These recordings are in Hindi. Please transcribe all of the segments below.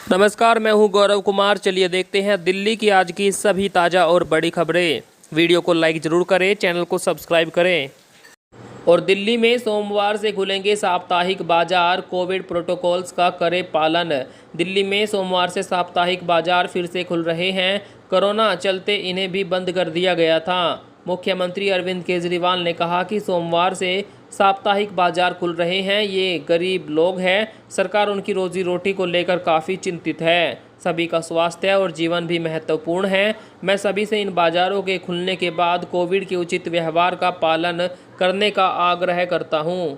नमस्कार, मैं हूं गौरव कुमार। चलिए देखते हैं दिल्ली की आज की सभी ताज़ा और बड़ी खबरें। वीडियो को लाइक ज़रूर करें, चैनल को सब्सक्राइब करें। और दिल्ली में सोमवार से खुलेंगे साप्ताहिक बाजार, कोविड प्रोटोकॉल्स का करें पालन। दिल्ली में सोमवार से साप्ताहिक बाजार फिर से खुल रहे हैं। कोरोना चलते इन्हें भी बंद कर दिया गया था। मुख्यमंत्री अरविंद केजरीवाल ने कहा कि सोमवार से साप्ताहिक बाजार खुल रहे हैं। ये गरीब लोग हैं, सरकार उनकी रोजी रोटी को लेकर काफ़ी चिंतित है। सभी का स्वास्थ्य और जीवन भी महत्वपूर्ण है। मैं सभी से इन बाजारों के खुलने के बाद कोविड के उचित व्यवहार का पालन करने का आग्रह करता हूं।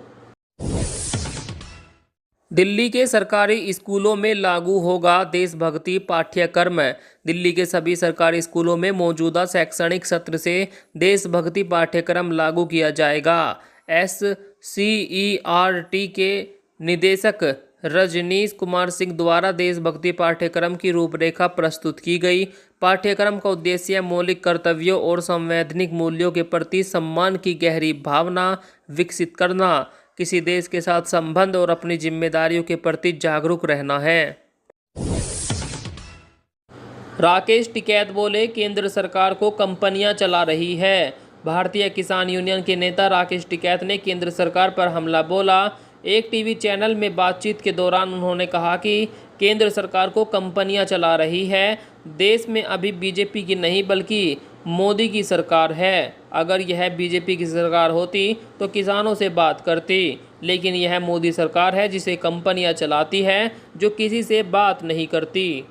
दिल्ली के सरकारी स्कूलों में लागू होगा देशभक्ति पाठ्यक्रम। दिल्ली के सभी सरकारी स्कूलों में मौजूदा शैक्षणिक सत्र से देशभक्ति पाठ्यक्रम लागू किया जाएगा। SCERT के निदेशक रजनीश कुमार सिंह द्वारा देशभक्ति पाठ्यक्रम की रूपरेखा प्रस्तुत की गई। पाठ्यक्रम का उद्देश्य मौलिक कर्तव्यों और संवैधानिक मूल्यों के प्रति सम्मान की गहरी भावना विकसित करना, किसी देश के साथ संबंध और अपनी जिम्मेदारियों के प्रति जागरूक रहना है। राकेश टिकैत बोले, केंद्र सरकार को कंपनियां चला रही है। भारतीय किसान यूनियन के नेता राकेश टिकैत ने केंद्र सरकार पर हमला बोला। एक टीवी चैनल में बातचीत के दौरान उन्होंने कहा कि केंद्र सरकार को कंपनियां चला रही है। देश में अभी बीजेपी की नहीं बल्कि मोदी की सरकार है। अगर यह बीजेपी की सरकार होती तो किसानों से बात करती, लेकिन यह मोदी सरकार है जिसे कंपनियां चलाती है, जो किसी से बात नहीं करती।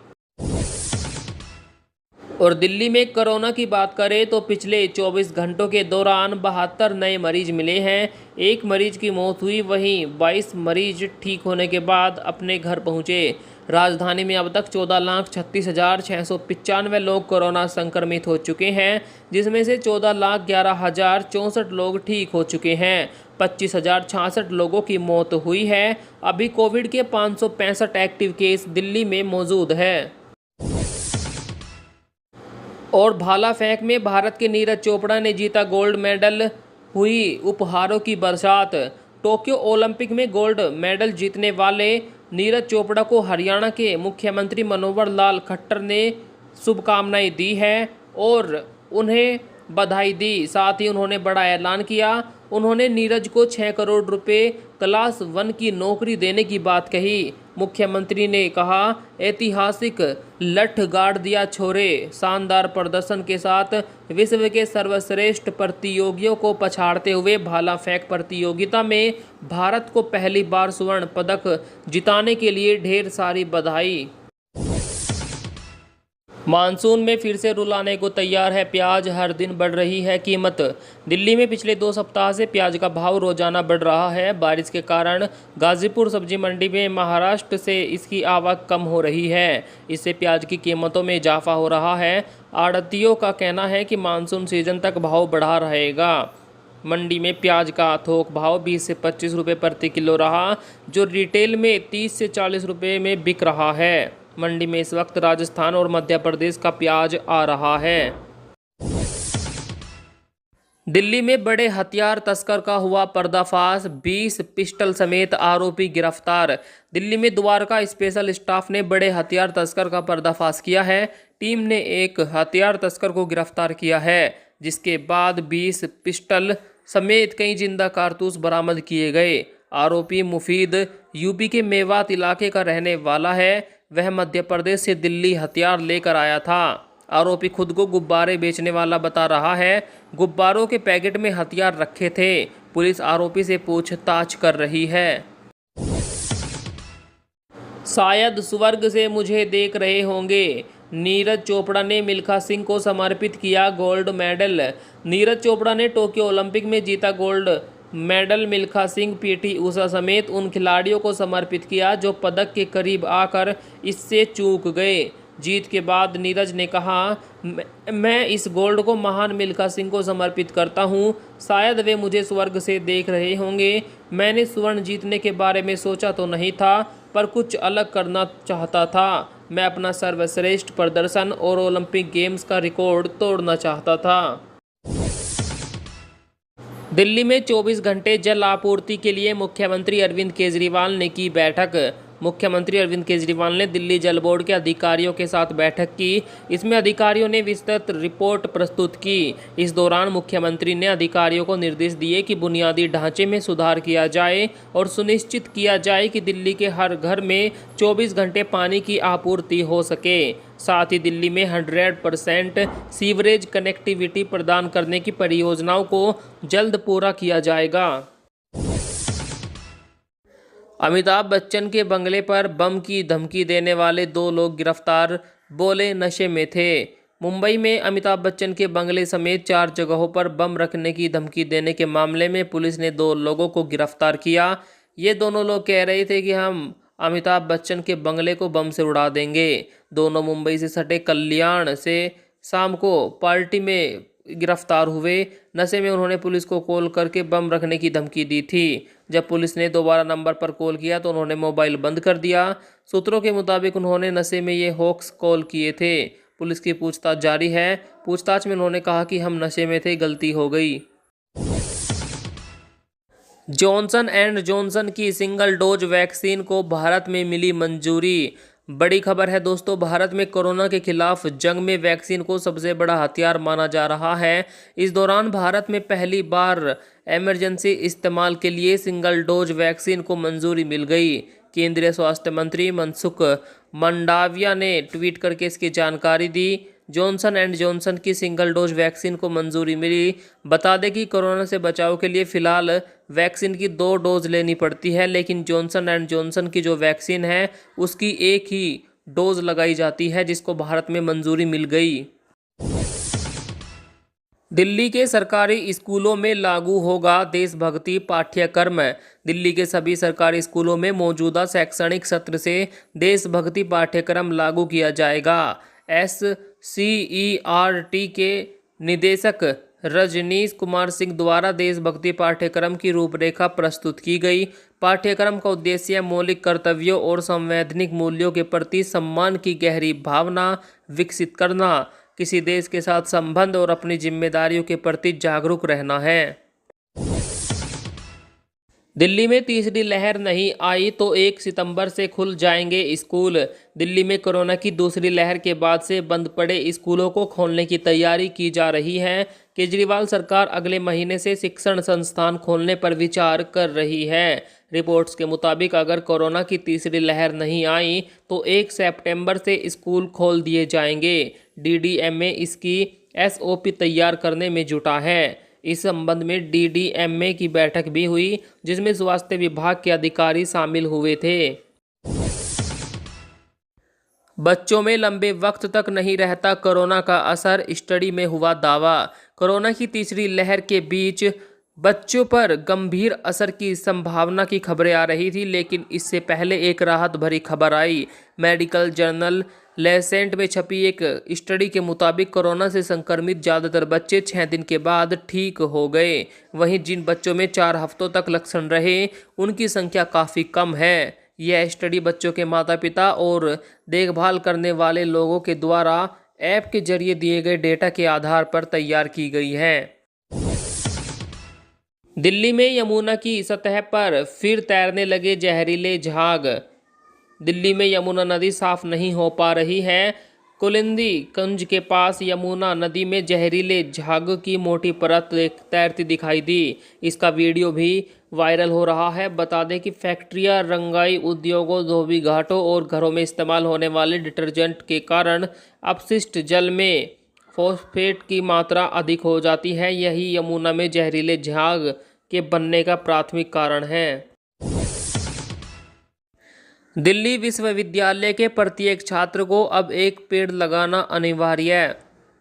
और दिल्ली में कोरोना की बात करें तो पिछले 24 घंटों के दौरान 72 नए मरीज मिले हैं। एक मरीज की मौत हुई, वहीं 22 मरीज ठीक होने के बाद अपने घर पहुंचे। राजधानी में अब तक 14,36,695 लोग कोरोना संक्रमित हो चुके हैं, जिसमें से 14,11,064 लोग ठीक हो चुके हैं। 25,066 लोगों की मौत हुई है। अभी कोविड के 565 एक्टिव केस दिल्ली में मौजूद है। और भाला फेंक में भारत के नीरज चोपड़ा ने जीता गोल्ड मेडल, हुई उपहारों की बरसात। टोक्यो ओलंपिक में गोल्ड मेडल जीतने वाले नीरज चोपड़ा को हरियाणा के मुख्यमंत्री मनोहर लाल खट्टर ने शुभकामनाएं दी है और उन्हें बधाई दी। साथ ही उन्होंने बड़ा ऐलान किया। उन्होंने नीरज को 6 करोड़ रुपए क्लास 1 की नौकरी देने की बात कही। मुख्यमंत्री ने कहा, ऐतिहासिक लठ गाड़ दिया छोरे। शानदार प्रदर्शन के साथ विश्व के सर्वश्रेष्ठ प्रतियोगियों को पछाड़ते हुए भाला फेंक प्रतियोगिता में भारत को पहली बार स्वर्ण पदक जिताने के लिए ढेर सारी बधाई। मानसून में फिर से रुलाने को तैयार है प्याज, हर दिन बढ़ रही है कीमत। दिल्ली में पिछले 2 सप्ताह से प्याज का भाव रोजाना बढ़ रहा है। बारिश के कारण गाजीपुर सब्जी मंडी में महाराष्ट्र से इसकी आवक कम हो रही है। इससे प्याज की कीमतों में इजाफा हो रहा है। आढ़तियों का कहना है कि मानसून सीजन तक भाव बढ़ा रहेगा। मंडी में प्याज का थोक भाव 20 से 25 रुपये प्रति किलो रहा, जो रिटेल में 30 से 40 रुपये में बिक रहा है। मंडी में इस वक्त राजस्थान और मध्य प्रदेश का प्याज आ रहा है। दिल्ली में बड़े हथियार तस्कर का हुआ पर्दाफाश, 20 पिस्टल समेत आरोपी गिरफ्तार। दिल्ली में द्वारका स्पेशल स्टाफ ने बड़े हथियार तस्कर का पर्दाफाश किया है। टीम ने एक हथियार तस्कर को गिरफ्तार किया है, जिसके बाद 20 पिस्टल समेत कई जिंदा कारतूस बरामद किए गए। आरोपी मुफीद यूपी के मेवात इलाके का रहने वाला है। वह मध्य प्रदेश से दिल्ली हथियार लेकर आया था। आरोपी खुद को गुब्बारे बेचने वाला बता रहा है। गुब्बारों के पैकेट में हथियार रखे थे। पुलिस आरोपी से पूछताछ कर रही है। शायद स्वर्ग से मुझे देख रहे होंगे, नीरज चोपड़ा ने मिल्खा सिंह को समर्पित किया गोल्ड मेडल। नीरज चोपड़ा ने टोक्यो ओलंपिक में जीता gold medal Milkha Singh, PT Usha समेत उन खिलाड़ियों को समर्पित किया जो पदक के करीब आकर इससे चूक गए। जीत के बाद नीरज ने कहा, मैं इस गोल्ड को महान मिल्खा सिंह को समर्पित करता हूं। शायद वे मुझे स्वर्ग से देख रहे होंगे। मैंने स्वर्ण जीतने के बारे में सोचा तो नहीं था, पर कुछ अलग करना चाहता था। मैं अपना सर्वश्रेष्ठ प्रदर्शन और ओलंपिक गेम्स का रिकॉर्ड तोड़ना चाहता था। दिल्ली में 24 घंटे जल आपूर्ति के लिए मुख्यमंत्री अरविंद केजरीवाल ने की बैठक। मुख्यमंत्री अरविंद केजरीवाल ने दिल्ली जल बोर्ड के अधिकारियों के साथ बैठक की। इसमें अधिकारियों ने विस्तृत रिपोर्ट प्रस्तुत की। इस दौरान मुख्यमंत्री ने अधिकारियों को निर्देश दिए कि बुनियादी ढांचे में सुधार किया जाए और सुनिश्चित किया जाए कि दिल्ली के हर घर में 24 घंटे पानी की आपूर्ति हो सके। साथ ही दिल्ली में 100% सीवरेज कनेक्टिविटी प्रदान करने की परियोजनाओं को जल्द पूरा किया जाएगा। अमिताभ बच्चन के बंगले पर बम की धमकी देने वाले 2 लोग गिरफ्तार, बोले नशे में थे। मुंबई में अमिताभ बच्चन के बंगले समेत 4 जगहों पर बम रखने की धमकी देने के मामले में पुलिस ने 2 लोगों को गिरफ्तार किया। ये दोनों लोग कह रहे थे कि हम अमिताभ बच्चन के बंगले को बम से उड़ा देंगे। दोनों मुंबई से सटे कल्याण से शाम को पार्टी में गिरफ्तार हुए। नशे में उन्होंने पुलिस को कॉल करके बम रखने की धमकी दी थी। जब पुलिस ने दोबारा नंबर पर कॉल किया तो उन्होंने मोबाइल बंद कर दिया। सूत्रों के मुताबिक उन्होंने नशे में ये होक्स कॉल किए थे। पुलिस की पूछताछ जारी है। पूछताछ में उन्होंने कहा कि हम नशे में थे, गलती हो गई। जॉनसन एंड जॉनसन की सिंगल डोज वैक्सीन को भारत में मिली मंजूरी। बड़ी खबर है दोस्तों, भारत में कोरोना के खिलाफ जंग में वैक्सीन को सबसे बड़ा हथियार माना जा रहा है। इस दौरान भारत में पहली बार इमरजेंसी इस्तेमाल के लिए सिंगल डोज वैक्सीन को मंजूरी मिल गई। केंद्रीय स्वास्थ्य मंत्री मनसुख मंडाविया ने ट्वीट करके इसकी जानकारी दी। जॉनसन एंड जॉनसन की सिंगल डोज वैक्सीन को मंजूरी मिली। बता दें कि कोरोना से बचाव के लिए फिलहाल वैक्सीन की 2 डोज लेनी पड़ती है, लेकिन जॉनसन एंड जॉनसन की जो वैक्सीन है उसकी एक ही डोज लगाई जाती है, जिसको भारत में मंजूरी मिल गई। दिल्ली के सरकारी स्कूलों में लागू होगा देशभक्ति पाठ्यक्रम। दिल्ली के सभी सरकारी स्कूलों में मौजूदा शैक्षणिक सत्र से देशभक्ति पाठ्यक्रम लागू किया जाएगा। SCERT के निदेशक रजनीश कुमार सिंह द्वारा देशभक्ति पाठ्यक्रम की रूपरेखा प्रस्तुत की गई। पाठ्यक्रम का उद्देश्य मौलिक कर्तव्यों और संवैधानिक मूल्यों के प्रति सम्मान की गहरी भावना विकसित करना, किसी देश के साथ संबंध और अपनी जिम्मेदारियों के प्रति जागरूक रहना है। दिल्ली में तीसरी लहर नहीं आई तो 1 सितंबर से खुल जाएंगे स्कूल। दिल्ली में कोरोना की दूसरी लहर के बाद से बंद पड़े स्कूलों को खोलने की तैयारी की जा रही है। केजरीवाल सरकार अगले महीने से शिक्षण संस्थान खोलने पर विचार कर रही है। रिपोर्ट्स के मुताबिक अगर कोरोना की तीसरी लहर नहीं आई तो 1 सितंबर से स्कूल खोल दिए जाएंगे। DDMA इसकी SOP तैयार करने में जुटा है। इस संबंध में DDMA की बैठक भी हुई, जिसमें स्वास्थ्य विभाग के अधिकारी शामिल हुए थे। बच्चों में लंबे वक्त तक नहीं रहता कोरोना का असर, स्टडी में हुआ दावा। कोरोना की तीसरी लहर के बीच बच्चों पर गंभीर असर की संभावना की खबरें आ रही थी, लेकिन इससे पहले एक राहत भरी खबर आई। मेडिकल जर्नल लेसेंट में छपी एक स्टडी के मुताबिक कोरोना से संक्रमित ज़्यादातर बच्चे 6 दिन के बाद ठीक हो गए। वहीं जिन बच्चों में 4 हफ्तों तक लक्षण रहे उनकी संख्या काफ़ी कम है। यह स्टडी बच्चों के माता पिता और देखभाल करने वाले लोगों के द्वारा ऐप के जरिए दिए गए डेटा के आधार पर तैयार की गई है। दिल्ली में यमुना की सतह पर फिर तैरने लगे जहरीले झाग। दिल्ली में यमुना नदी साफ नहीं हो पा रही है। कुलिंदी कुंज के पास यमुना नदी में जहरीले झाग की मोटी परत तैरती दिखाई दी। इसका वीडियो भी वायरल हो रहा है। बता दें कि फैक्ट्रियां, रंगाई उद्योगों, धोबी घाटों और घरों में इस्तेमाल होने वाले डिटर्जेंट के कारण अपशिष्ट जल में फॉस्फेट की मात्रा अधिक हो जाती है। यही यमुना में जहरीले झाग के बनने का प्राथमिक कारण है। दिल्ली विश्वविद्यालय के प्रत्येक छात्र को अब एक पेड़ लगाना अनिवार्य है।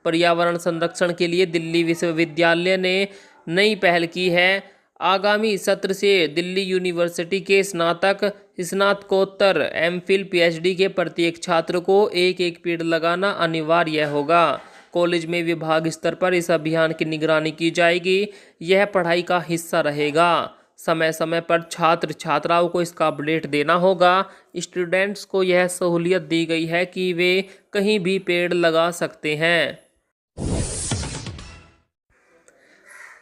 पर्यावरण संरक्षण के लिए दिल्ली विश्वविद्यालय ने नई पहल की है। आगामी सत्र से दिल्ली यूनिवर्सिटी के स्नातक, स्नातकोत्तर, MPhil, PhD के प्रत्येक छात्र को एक पेड़ लगाना अनिवार्य होगा। कॉलेज में विभाग स्तर पर इस अभियान की निगरानी की जाएगी। यह पढ़ाई का हिस्सा रहेगा। समय समय पर छात्र छात्राओं को इसका अपडेट देना होगा। स्टूडेंट्स को यह सहूलियत दी गई है कि वे कहीं भी पेड़ लगा सकते हैं।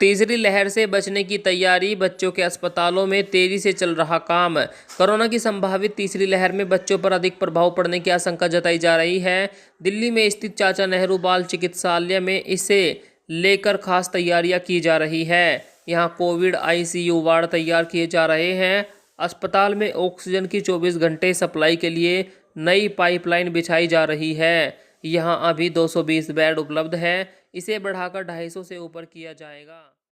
तीसरी लहर से बचने की तैयारी, बच्चों के अस्पतालों में तेजी से चल रहा काम। कोरोना की संभावित तीसरी लहर में बच्चों पर अधिक प्रभाव पड़ने की आशंका जताई जा रही है। दिल्ली में स्थित चाचा नेहरू बाल चिकित्सालय में इसे लेकर खास तैयारियां की जा रही है। यहां कोविड आईसीयू वार्ड तैयार किए जा रहे हैं। अस्पताल में ऑक्सीजन की 24 घंटे सप्लाई के लिए नई पाइपलाइन बिछाई जा रही है। यहां अभी 220 बेड उपलब्ध है, इसे बढ़ाकर 250 से ऊपर किया जाएगा।